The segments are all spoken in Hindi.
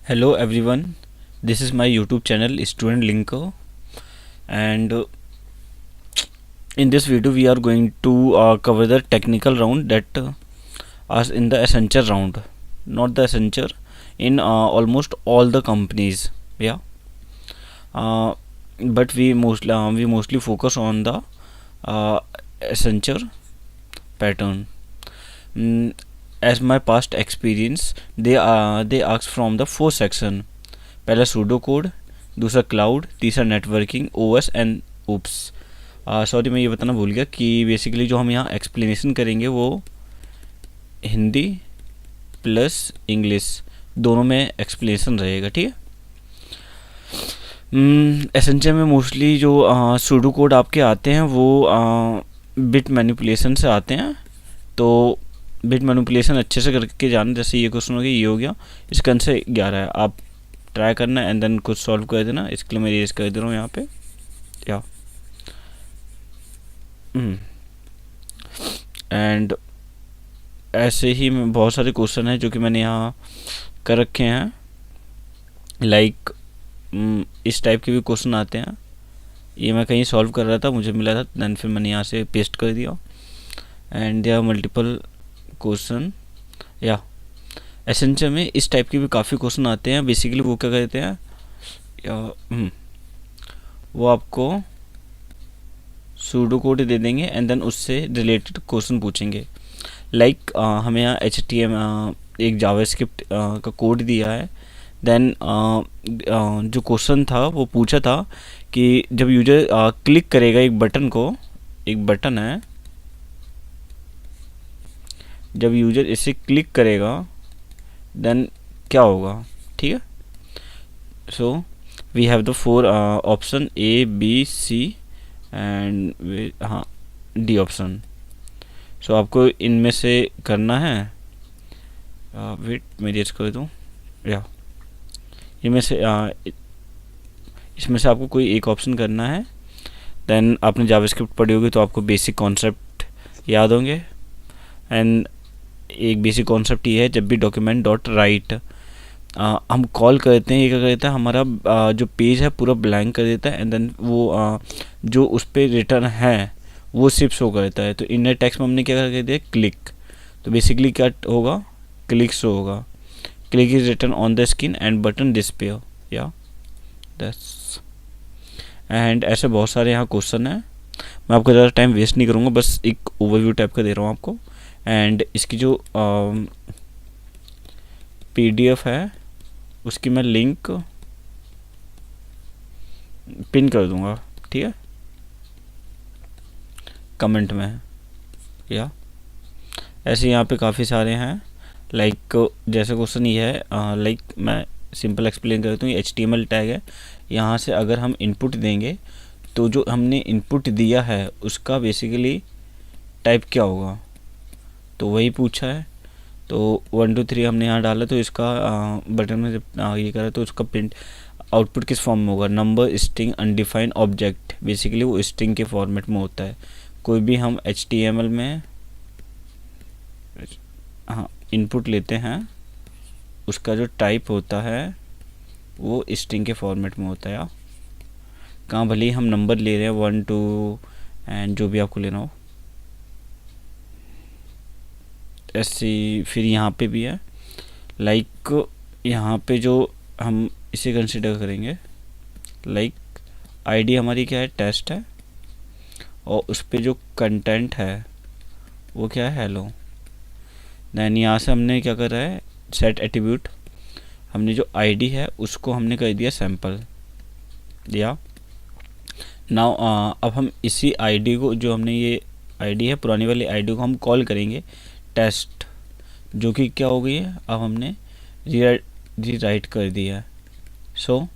Hello everyone, this is my YouTube channel Student Linko, and in this video we are going to cover the technical round that are in the Accenture round, not the Accenture, in almost all the companies. Yeah, uh, but we mostly focus on the uh, Accenture pattern. Mm, as my past experience, they ask from the four section. पहला सूडो कोड, दूसरा क्लाउड, तीसरा networking, OS and ops. Sorry मैं ये बताना भूल गया कि बेसिकली जो हम यहाँ एक्सप्लेनेशन करेंगे वो हिंदी प्लस इंग्लिश दोनों में एक्सप्लेनेशन रहेगा, ठीक है। एसेंशियल में मोस्टली जो सूडो कोड आपके आते हैं वो बिट मैनिपुलेशन से आते हैं, तो बिट मैनिपुलेशन अच्छे से करके जाना। जैसे ये क्वेश्चन हो गया, ये हो गया, इसका आंसर 11 है, आप ट्राई करना एंड देन कुछ सॉल्व कर देना। इसके लिए मैं रेज कर दे रहा हूँ यहाँ पे, या एंड ऐसे ही बहुत सारे क्वेश्चन हैं जो कि मैंने यहाँ कर रखे हैं। लाइक इस टाइप के भी क्वेश्चन आते हैं। ये मैं कहीं सॉल्व कर रहा था, मुझे मिला था, देन फिर मैंने यहाँ से पेस्ट कर दिया। And there are multiple question, या एसेंशियल में इस टाइप के भी काफ़ी क्वेश्चन आते हैं। बेसिकली वो क्या कहते हैं, वो आपको सूडो कोड दे देंगे एंड देन उससे रिलेटेड क्वेश्चन पूछेंगे। लाइक हमें यहाँ एक जावास्क्रिप्ट का कोड दिया है, देन जो क्वेश्चन था वो पूछा था कि जब यूजर क्लिक करेगा एक बटन को, एक बटन है, जब यूजर इसे क्लिक करेगा देन क्या होगा, ठीक है। So we have the four option A B C and हाँ डी ऑप्शन। सो आपको इनमें से करना है, वेट मैं रेज कर दूँ, या इनमें से इसमें से आपको कोई एक ऑप्शन करना है। देन आपने जावास्क्रिप्ट पढ़ी होगी तो आपको बेसिक कॉन्सेप्ट याद होंगे। एंड एक बेसिक कॉन्सेप्ट ये है, जब भी डॉक्यूमेंट डॉट राइट हम कॉल करते हैं, ये क्या करता है, हमारा जो पेज है पूरा ब्लैंक कर देता है एंड देन वो जो उस पर रिटर्न है वो सिर्फ शो करता है। तो इनर टेक्स्ट में हमने क्या कर दिया, क्लिक, तो बेसिकली क्या होगा, क्लिक शो होगा। Click is return on the screen and button display, या दैट्स। एंड ऐसे बहुत सारे यहाँ क्वेश्चन हैं, मैं आपको ज़्यादा टाइम वेस्ट नहीं करूँगा, बस एक ओवरव्यू टाइप का दे रहा हूँ आपको। एंड इसकी जो पीडीएफ है उसकी मैं लिंक पिन कर दूंगा, ठीक है, कमेंट में, या ऐसे यहाँ पे काफ़ी सारे हैं। लाइक जैसे क्वेश्चन ये है, लाइक मैं सिंपल एक्सप्लेन करता हूँ। ये HTML टैग है, यहाँ से अगर हम इनपुट देंगे तो जो हमने इनपुट दिया है उसका बेसिकली टाइप क्या होगा, तो वही पूछा है। तो 1 2 3 हमने यहाँ डाला, तो इसका बटन में जब ये करा तो उसका प्रिंट आउटपुट किस फॉर्म में होगा, number, string, undefined object. Basically वो स्ट्रिंग के फॉर्मेट में होता है। कोई भी हम HTML में हाँ इनपुट लेते हैं, उसका जो टाइप होता है वो स्ट्रिंग के फॉर्मेट में होता है। कहाँ भले ही हम नंबर ले रहे हैं 1 2 एंड जो भी आपको लेना हो, ऐसे फिर यहाँ पे भी है। लाइक यहाँ पे जो हम इसे कंसिडर करेंगे, लाइक आईडी हमारी क्या है, टेस्ट है, और उस पर जो कंटेंट है वो क्या है, हेलो। देन यहाँ से हमने क्या करा है, सेट एट्रीब्यूट, हमने जो आईडी है उसको हमने कर दिया सैम्पल, या नाउ अब हम इसी आईडी को, जो हमने ये आईडी है पुरानी वाली आईडी को हम कॉल करेंगे टेस्ट, जो कि क्या हो गई है, अब हमने रीराइट कर दिया है। सो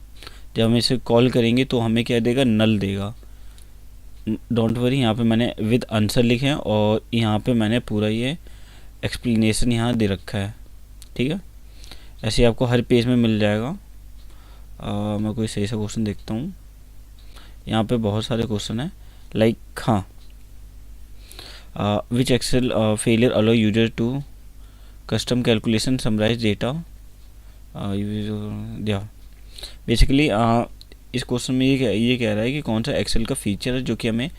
जब हम इसे कॉल करेंगे तो हमें क्या देगा, नल देगा। डोंट वरी, यहाँ पे मैंने विद आंसर लिखे हैं और यहाँ पे मैंने पूरा ये एक्सप्लेनेशन यहाँ दे रखा है, ठीक है। ऐसे आपको हर पेज में मिल जाएगा। मैं कोई सही सा क्वेश्चन देखता हूँ, यहाँ पे बहुत सारे क्वेश्चन हैं। लाइक हाँ, which Excel failure allow user to custom calculation summarize data या बेसिकली इस क्वेश्चन में ये कह रहा है कि कौन सा एक्सेल का फीचर है जो कि हमें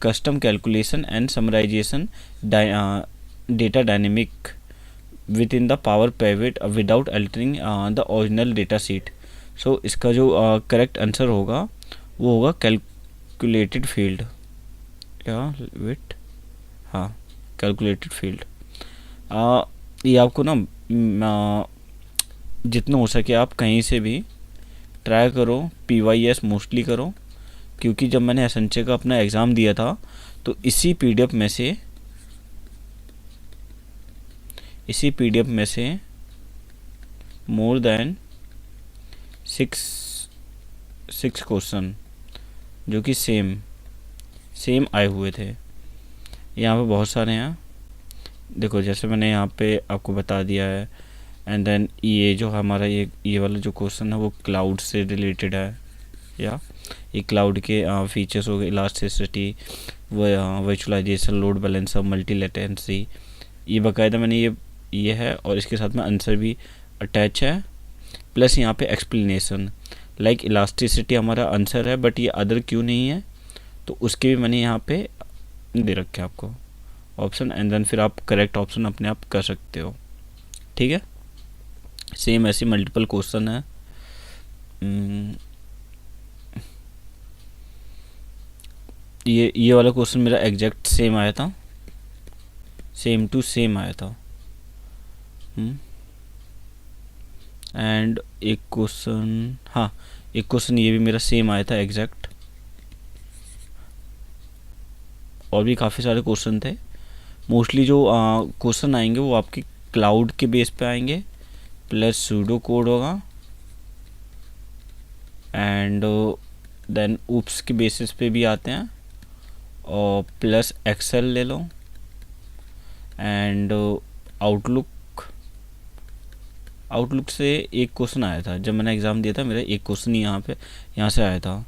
custom calculation and summarization data dynamic within the power pivot without altering the original data sheet. So इसका जो करेक्ट आंसर होगा वो होगा कैलकुलेटेड फील्ड या विथ, हाँ कैलकुलेटेड फील्ड। ये आपको ना जितना हो सके आप कहीं से भी ट्राई करो, PYS मोस्टली करो, क्योंकि जब मैंने एसएनचे का अपना एग्ज़ाम दिया था तो इसी पीडीएफ में से मोर देन सिक्स क्वेश्चन जो कि सेम आए हुए थे। यहाँ पे बहुत सारे हैं, देखो जैसे मैंने यहाँ पे आपको बता दिया है। एंड देन ये जो हमारा ये वाला जो क्वेश्चन है वो क्लाउड से रिलेटेड है, या ये क्लाउड के फीचर्स हो गए, elasticity, virtualization, load balancer, multi latency, ये बाकायदा मैंने ये है और इसके साथ में आंसर भी अटैच है, प्लस यहाँ पे एक्सप्लेनेशन। लाइक इलास्टिसिटी हमारा आंसर है बट ये अदर क्यों नहीं है, तो उसके भी मैंने यहाँ पे दे रखे आपको ऑप्शन, एंड देन फिर आप करेक्ट ऑप्शन अपने आप कर सकते हो। ठीक है, सेम ऐसी मल्टीपल क्वेश्चन है। ये वाला क्वेश्चन मेरा एग्जैक्ट सेम आया था, सेम टू सेम आया था। एंड एक क्वेश्चन, हाँ एक क्वेश्चन ये भी मेरा सेम आया था एग्जैक्ट। और भी काफ़ी सारे क्वेश्चन थे। मोस्टली जो क्वेश्चन आएंगे वो आपके क्लाउड के बेस पे आएंगे, प्लस सूडो कोड होगा, एंड देन ऊप्स के बेसिस पे भी आते हैं, और प्लस एक्सेल ले लो, एंड आउटलुक से एक क्वेश्चन आया था जब मैंने एग्ज़ाम दिया था, मेरा एक क्वेश्चन ही यहाँ से आया था।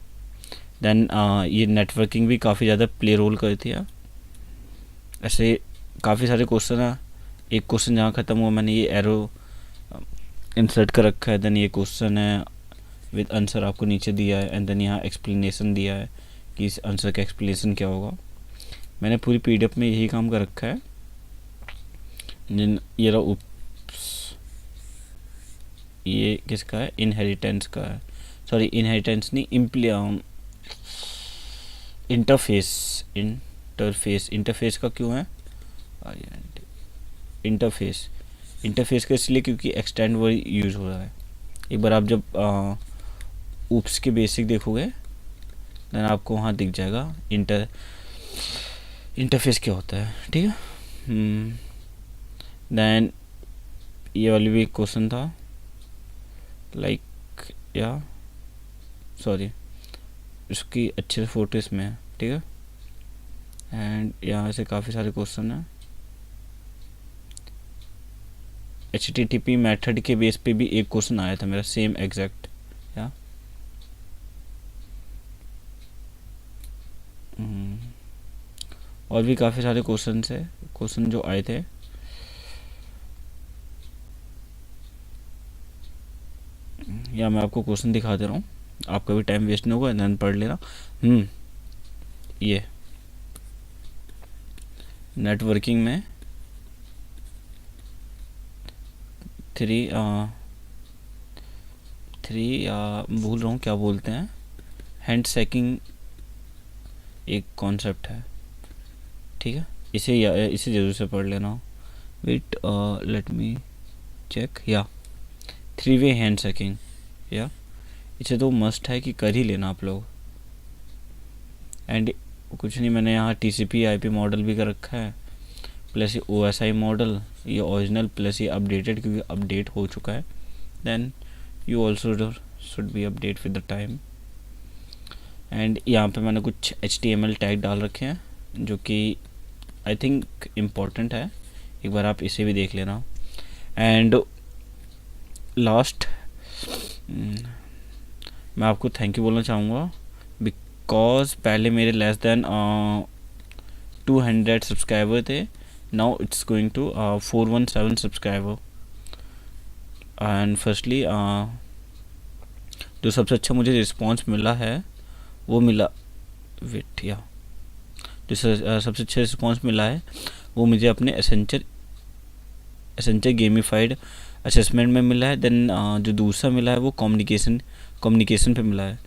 देन ये नेटवर्किंग भी काफ़ी ज़्यादा प्ले रोल करती है। ऐसे काफ़ी सारे क्वेश्चन हैं, एक क्वेश्चन जहाँ ख़त्म हुआ मैंने ये एरो इंसर्ट कर रखा है। देन ये क्वेश्चन है विद आंसर आपको नीचे दिया है, एंड देन यहाँ एक्सप्लेनेशन दिया है कि इस आंसर का एक्सप्लेनेशन क्या होगा। मैंने पूरी पीडीएफ में यही काम कर रखा है। ये रहा ये किसका है, इनहेरिटेंस का है, सॉरी इनहेरिटेंस नहीं, इंटरफेस का क्यों है इंटरफेस का इसलिए क्योंकि एक्सटेंड वर्ड यूज़ हो रहा है। एक बार आप जब ऊप्स के बेसिक देखोगे देन आपको वहाँ दिख जाएगा इंटरफेस क्या होता है। ठीक है, देन ये वाली भी क्वेश्चन था, लाइक या सॉरी इसकी अच्छे से फोटो इसमें है। ठीक है, एंड यहाँ से काफ़ी सारे क्वेश्चन हैं। HTTP मेथड के बेस पे भी एक क्वेश्चन आया था मेरा सेम एग्जैक्ट, या और भी काफ़ी सारे क्वेश्चन जो आए थे। या मैं आपको क्वेश्चन दिखा दे रहा हूँ, आपका भी टाइम वेस्ट नहीं होगा, देन पढ़ लेना। ये नेटवर्किंग में थ्री भूल रहा हूँ क्या बोलते हैं, हैंड शेकिंग एक कॉन्सेप्ट है। ठीक है, इसे जरूर से पढ़ लेना। वेट लेट मी चेक, या 3-वे हैंड शेकिंग, या इसे तो मस्ट है कि कर ही लेना आप लोग। एंड कुछ नहीं, मैंने यहाँ TCP/IP मॉडल भी कर रखा है, प्लस ये OSI मॉडल, ये ओरिजिनल प्लस ये अपडेटेड क्योंकि अपडेट हो चुका है। Then you also should be update with the time. And यहाँ पे मैंने कुछ HTML टैग डाल रखे हैं जो कि आई थिंक इम्पोर्टेंट है, एक बार आप इसे भी देख लेना। एंड लास्ट मैं आपको थैंक यू बोलना चाहूँगा, बिकॉज पहले मेरे लेस देन 200 सब्सक्राइबर थे, now it's going to 417 subscriber. And firstly जो सबसे अच्छा मुझे रिस्पॉन्स मिला है वो मिला वेट या जो सबसे अच्छा रिस्पॉन्स मिला है वो मुझे अपने एसेंचर गेमिफाइड असेसमेंट में मिला है। देन जो दूसरा मिला है वो कम्युनिकेशन पे मिला है।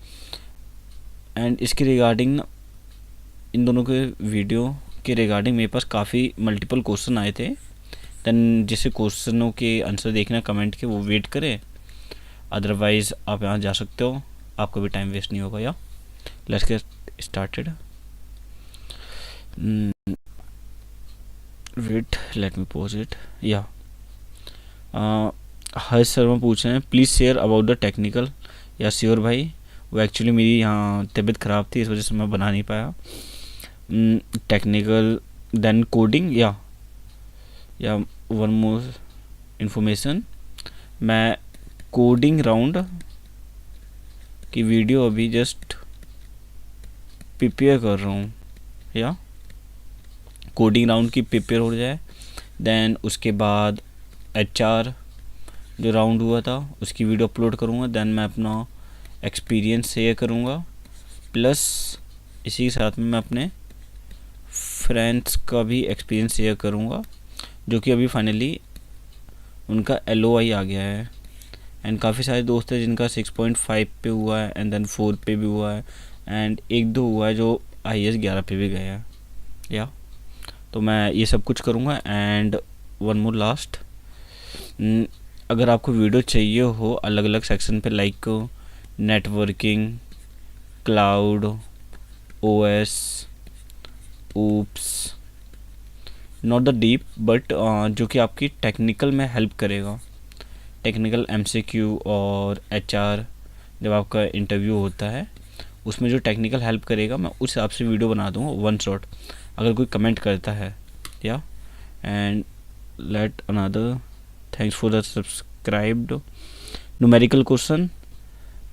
एंड इसके रिगार्डिंग इन दोनों के वीडियो के रिगार्डिंग मेरे पास काफ़ी मल्टीपल क्वेश्चन आए थे। देन जिसे क्वेश्चनों के आंसर देखना कमेंट के वो वेट करें, अदरवाइज़ आप यहाँ जा सकते हो, आपका भी टाइम वेस्ट नहीं होगा। Yeah let's get started. Wait let me pause it. Yeah Harsh Sharma पूछ रहे हैं please share about the technical. Yeah sure भाई, वो एक्चुअली मेरी यहाँ तबीयत ख़राब थी, इस वजह से मैं बना नहीं पाया। टेक्निकल देन कोडिंग या वन मोर इन्फॉर्मेशन, मैं कोडिंग राउंड की वीडियो अभी जस्ट प्रिपेयर कर रहा हूँ। या कोडिंग राउंड की प्रिपेयर हो जाए, देन उसके बाद HR जो राउंड हुआ था उसकी वीडियो अपलोड करूँगा। देन मैं अपना एक्सपीरियंस शेयर करूँगा, प्लस इसी के साथ में मैं अपने फ्रेंड्स का भी एक्सपीरियंस शेयर करूँगा, जो कि अभी फाइनली उनका LOI आ गया है। एंड काफ़ी सारे दोस्त हैं जिनका 6.5 पे हुआ है, एंड देन 4 पे भी हुआ है, एंड एक दो हुआ है जो IAS 11 पे भी गया है। या तो मैं ये सब कुछ करूँगा। एंड वन मोर लास्ट, अगर आपको वीडियो चाहिए हो अलग अलग सेक्शन पे, like networking, cloud, OS, oops, not the deep but जो कि आपकी टेक्निकल में हेल्प करेगा, टेक्निकल MCQ और HR जब आपका इंटरव्यू होता है उसमें जो टेक्निकल हेल्प करेगा, मैं उस हिसाब से वीडियो बना दूँगा वन शॉट, अगर कोई कमेंट करता है। Yeah and let another thanks for the subscribed. Numerical question,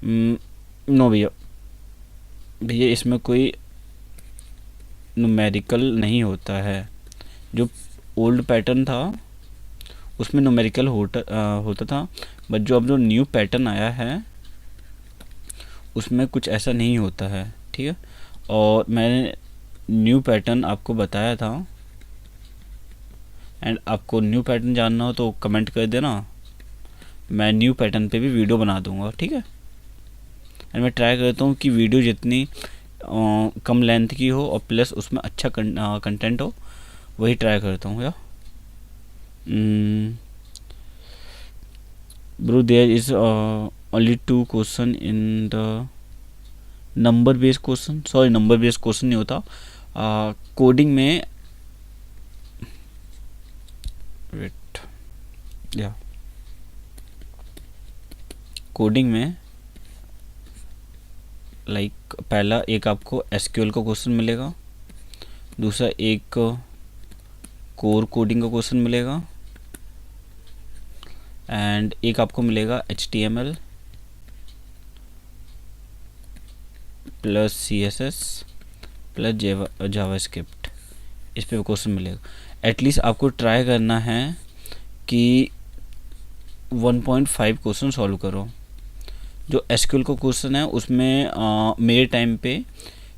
no भैया इसमें कोई न्यूमेरिकल नहीं होता है। जो ओल्ड पैटर्न था उसमें न्यूमेरिकल होता था, बट जो न्यू पैटर्न आया है उसमें कुछ ऐसा नहीं होता है। ठीक है, और मैंने न्यू पैटर्न आपको बताया था, एंड आपको न्यू पैटर्न जानना हो तो कमेंट कर देना, मैं न्यू पैटर्न पे भी वीडियो बना दूंगा। ठीक है, एंड मैं ट्राई करता हूँ कि वीडियो जितनी कम लेंथ की हो और प्लस उसमें अच्छा कंटेंट हो, वही ट्राई करता हूँ। Yeah bro there is only 2 question in the number based question, sorry number based question नहीं होता कोडिंग में। वेट या कोडिंग में लाइक पहला एक आपको SQL का क्वेश्चन मिलेगा, दूसरा एक कोर कोडिंग का क्वेश्चन मिलेगा, एंड एक आपको मिलेगा HTML plus CSS plus JavaScript, इस पे क्वेश्चन मिलेगा। एटलीस्ट आपको ट्राई करना है कि 1.5 क्वेश्चन सॉल्व करो। जो SQL का क्वेश्चन है उसमें मेरे टाइम पे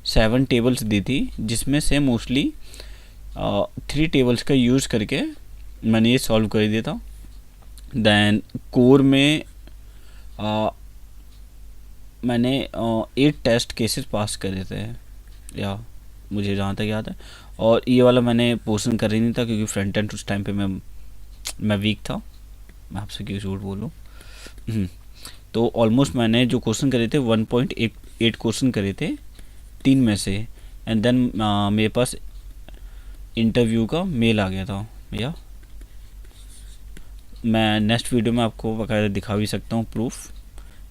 7 टेबल्स दी थी, जिसमें से मोस्टली 3 टेबल्स का यूज़ करके मैंने ये सॉल्व कर दिया था। देन कोर में मैंने 8 टेस्ट केसेस पास करे थे, या मुझे जहाँ तक याद है। और ये वाला मैंने पोर्शन कर ही नहीं था क्योंकि फ्रंट एंड उस टाइम पे मैं वीक था, मैं आपसे क्यों झूठ बोलूँ। तो ऑलमोस्ट मैंने जो क्वेश्चन करे थे 1.8 क्वेश्चन करे थे 3 में से। एंड देन मेरे पास इंटरव्यू का मेल आ गया था। या मैं नेक्स्ट वीडियो में आपको बाकायदा दिखा भी सकता हूँ प्रूफ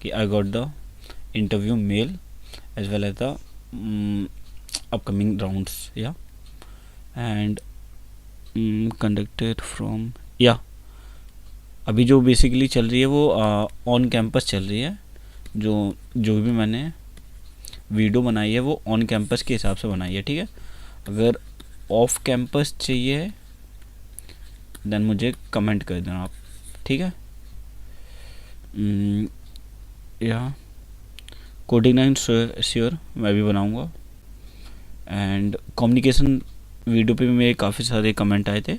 कि I got the interview mail as well as the upcoming rounds. Yeah and conducted from, yeah अभी जो बेसिकली चल रही है वो ऑन कैंपस चल रही है। जो भी मैंने वीडियो बनाई है वो ऑन कैंपस के हिसाब से बनाई है। ठीक है, अगर ऑफ कैंपस चाहिए देन मुझे कमेंट कर देना आप। ठीक है, या कोडिंग लाइन श्योर मैं भी बनाऊंगा। एंड कम्युनिकेशन वीडियो पे भी मेरे काफ़ी सारे कमेंट आए थे,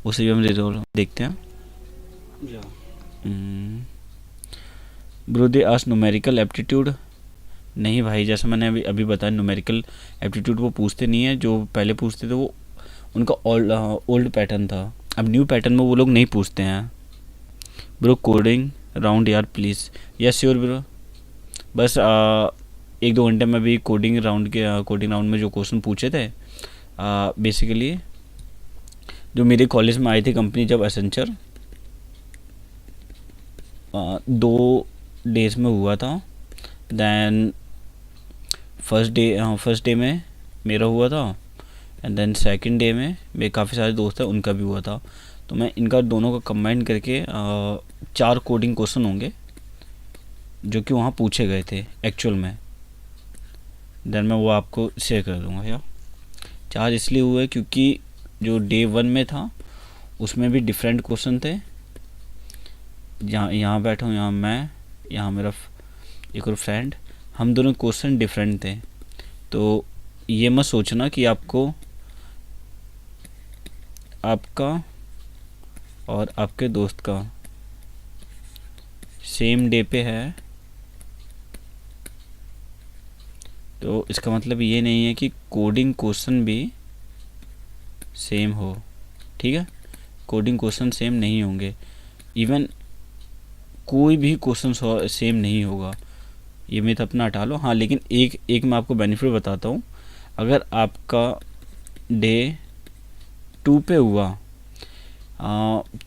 उसे भी हम रिजॉल्व देखते हैं। Bro they ask numerical aptitude, नहीं भाई, जैसे मैंने अभी बताया न्यूमेरिकल एप्टीट्यूड वो पूछते नहीं है, जो पहले पूछते थे वो उनका ओल्ड पैटर्न था, अब न्यू पैटर्न में वो लोग नहीं पूछते हैं। ब्रो कोडिंग राउंड यार प्लीज़, यस श्योर ब्रो, बस 1-2 घंटे में भी कोडिंग राउंड में जो क्वेश्चन पूछे थे बेसिकली जो मेरे कॉलेज में आए थे कंपनी जब एसेंचर 2 डेज में हुआ था। देन फर्स्ट डे में मेरा हुआ था एंड देन सेकंड डे में मेरे काफ़ी सारे दोस्त हैं उनका भी हुआ था। तो मैं इनका दोनों का कंबाइन करके 4 कोडिंग क्वेश्चन होंगे जो कि वहाँ पूछे गए थे एक्चुअल में, देन मैं वो आपको शेयर कर दूँगा। या 4 इसलिए हुए क्योंकि जो डे 1 में था उसमें भी डिफरेंट क्वेश्चन थे, यहाँ बैठा हूँ, यहाँ मैं, यहाँ मेरा एक और फ्रेंड, हम दोनों क्वेश्चन डिफरेंट थे। तो ये मत सोचना कि आपका और आपके दोस्त का सेम डे पे है, तो इसका मतलब ये नहीं है कि कोडिंग क्वेश्चन भी सेम हो, ठीक है। कोडिंग क्वेश्चन सेम नहीं होंगे, इवन कोई भी क्वेश्चन सेम नहीं होगा, ये मिथ अपना हटा लो। हाँ, लेकिन एक मैं आपको बेनिफिट बताता हूँ, अगर आपका डे 2 पे हुआ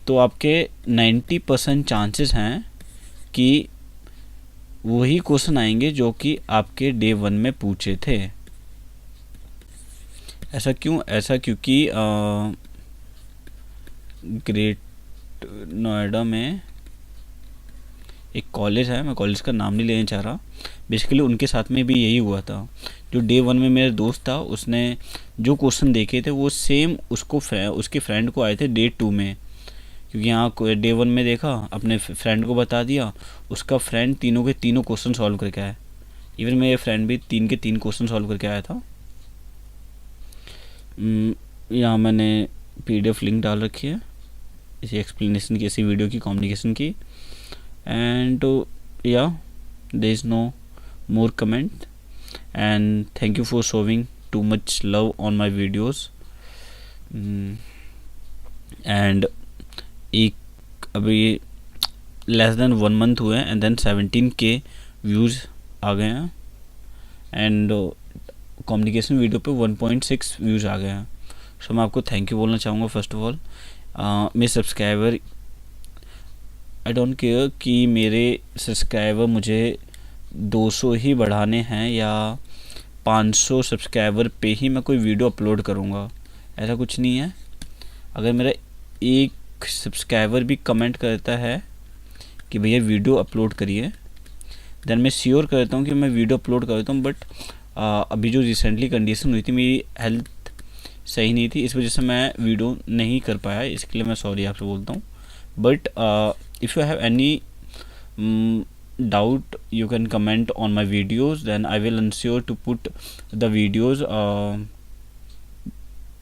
तो आपके 90% चांसेस हैं कि वही क्वेश्चन आएंगे जो कि आपके डे 1 में पूछे थे। ऐसा क्यों? ऐसा क्योंकि ग्रेट नोएडा में एक कॉलेज है, मैं कॉलेज का नाम नहीं लेना चाह रहा, बेसिकली उनके साथ में भी यही हुआ था। जो डे 1 में मेरा दोस्त था उसने जो क्वेश्चन देखे थे वो सेम उसके फ्रेंड को आए थे डे 2 में, क्योंकि यहाँ डे 1 में देखा, अपने फ्रेंड को बता दिया, उसका फ्रेंड तीनों के तीनों क्वेश्चन सॉल्व करके आया। इवन मेरे फ्रेंड भी 3 के 3 क्वेश्चन सॉल्व करके आया था। यहाँ मैंने PDF लिंक डाल रखी है इसी एक्सप्लेनेशन की, इसी वीडियो की, कम्युनिकेशन की। And yeah there is no more comment and thank you for showing too much love on my videos. And एक अभी लेस देन 1 मंथ हुए हैं एंड देन 17K व्यूज़ आ गए हैं एंड कम्युनिकेशन वीडियो पे 1.6 व्यूज़ आ गए हैं। सो मैं आपको थैंक यू बोलना चाहूँगा फर्स्ट ऑफ ऑल। मेरे सब्सक्राइबर, आई डोंट केयर कि मेरे सब्सक्राइबर मुझे 200 ही बढ़ाने हैं या 500 सब्सक्राइबर पे ही मैं कोई वीडियो अपलोड करूँगा, ऐसा कुछ नहीं है। अगर मेरा एक सब्सक्राइबर भी कमेंट करता है कि भैया वीडियो अपलोड करिए, देन मैं श्योर करता हूँ कि मैं वीडियो अपलोड करता हूँ। बट अभी जो रिसेंटली कंडीशन हुई थी, मेरी हेल्थ सही नहीं थी, इस वजह से मैं वीडियो नहीं कर पाया, इसके लिए मैं सॉरी आपसे बोलता हूँ। But if you have any doubt you can comment on my videos, then I will ensure to put the videos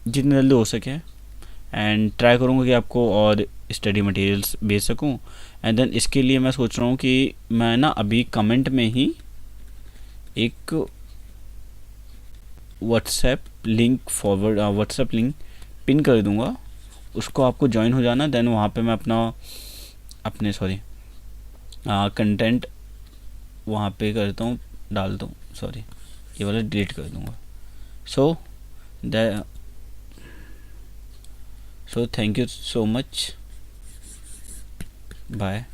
जितने जल्दी हो सके, एंड ट्राई करूँगा कि आपको और स्टडी मटेरियल्स भेज सकूँ। एंड देन इसके लिए मैं सोच रहा हूँ कि मैं ना अभी कमेंट में ही एक व्हाट्सएप लिंक पिन कर दूँगा, उसको आपको ज्वाइन हो जाना। देन वहाँ पे मैं कंटेंट वहाँ पे करता हूँ, डालता हूँ, सॉरी ये वाला डिलीट कर दूँगा। So thank you so much, bye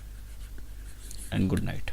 and good night.